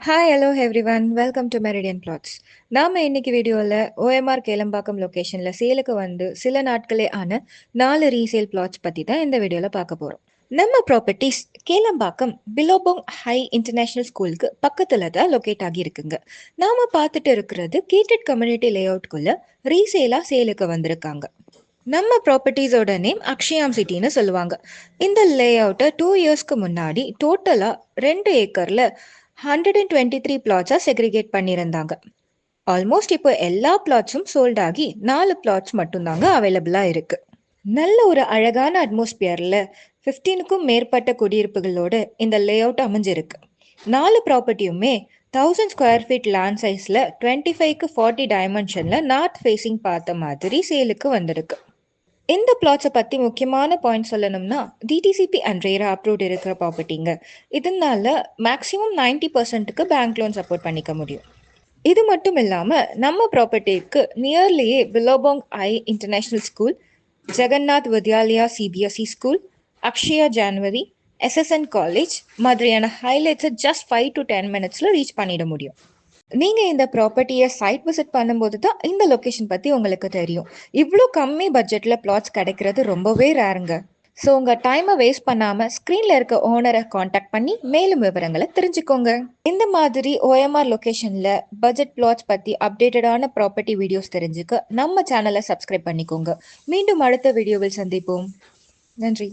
Hi hello everyone welcome to Meridian flats. நாம இன்னைக்கு வீடியோவில் ஓஎம்ஆர் கேளம்பாக்கம் லொக்கேஷனில் சேலுக்கு வந்து சில நாட்களே ஆன 4 ரீசேல் பிளாட்ஸ் பற்றி தான் இந்த வீடியோவில் பார்க்க போகிறோம். நம்ம ப்ராப்பர்ட்டிஸ் கேளம்பாக்கம் பிலோபோங் ஹை இன்டர்நேஷ்னல் ஸ்கூலுக்கு பக்கத்தில் தான் லொக்கேட் ஆகியிருக்குங்க. நாம் பார்த்துட்டு இருக்கிறது கேட்டட் கம்யூனிட்டி லேஅவுட்குள்ளே ரீசேலாக சேலுக்கு வந்திருக்காங்க. நம்ம ப்ராப்பர்ட்டிஸோட நேம் அக்ஷயாம் சிட்டின்னு சொல்லுவாங்க. இந்த லே அவுட்டை 2 இயர்ஸ்க்கு முன்னாடி டோட்டலாக 2 ஏக்கரில் 123 பிளாட்ஸாக செக்ரிகேட் பண்ணியிருந்தாங்க. ஆல்மோஸ்ட் இப்போ எல்லா பிளாட்ஸும் சோல்ட் ஆகி 4 பிளாட்ஸ் மட்டும்தாங்க அவைலபிளாக இருக்கு. நல்ல ஒரு அழகான அட்மாஸ்பியரில் 15க்கும் மேற்பட்ட குடியிருப்புகளோட இந்த லே அவுட் அமைஞ்சிருக்கு. 4 ப்ராப்பர்ட்டியுமே 1000 ஸ்கொயர் ஃபீட் லேண்ட் சைஸில் 25க்கு 40 டைமென்ஷனில் நார்த் ஃபேஸிங் பார்த்த மாதிரி சேலுக்கு வந்திருக்கு. இந்த பிளாட்ஸை பற்றி முக்கியமான பாயிண்ட் சொல்லணும்னா டிடிசிபி அண்ட் ரேரா அப்ரூவ்ட் இருக்கிற ப்ராப்பர்ட்டிங்க. இதனால மேக்ஸிமம் 90%க்கு பேங்க் லோன் சப்போர்ட் பண்ணிக்க முடியும். இது மட்டும் இல்லாமல் நம்ம ப்ராப்பர்ட்டிக்கு நியர்லியே Billabong High international school, Jagannath Vidyalaya CBSE school, Akshaya ஜான்வரி, எஸ்எஸ்என் காலேஜ் மாதிரியான ஹைலைட்ஸை ஜஸ்ட் 5 to 10 மினிட்ஸில் ரீச் பண்ணிட முடியும். நீங்கள் இந்த ப்ராப்பர்ட்டியை சைட் விசிட் பண்ணும்போது தான் இந்த லொக்கேஷன் பற்றி உங்களுக்கு தெரியும். இவ்வளோ கம்மி பட்ஜெட்டில் பிளாட்ஸ் கிடைக்கிறது ரொம்பவே ரேருங்க. ஸோ உங்கள் டைமை வேஸ்ட் பண்ணாமல் ஸ்க்ரீனில் இருக்க ஓனரை காண்டாக்ட் பண்ணி மேலும் விவரங்களை தெரிஞ்சுக்கோங்க. இந்த மாதிரி ஓஎம்ஆர் லொக்கேஷனில் பட்ஜெட் பிளாட்ஸ் பற்றி அப்டேட்டடான ப்ராப்பர்ட்டி வீடியோஸ் தெரிஞ்சுக்க நம்ம சேனலை சப்ஸ்கிரைப் பண்ணிக்கோங்க. மீண்டும் அடுத்த வீடியோவில் சந்திப்போம். நன்றி.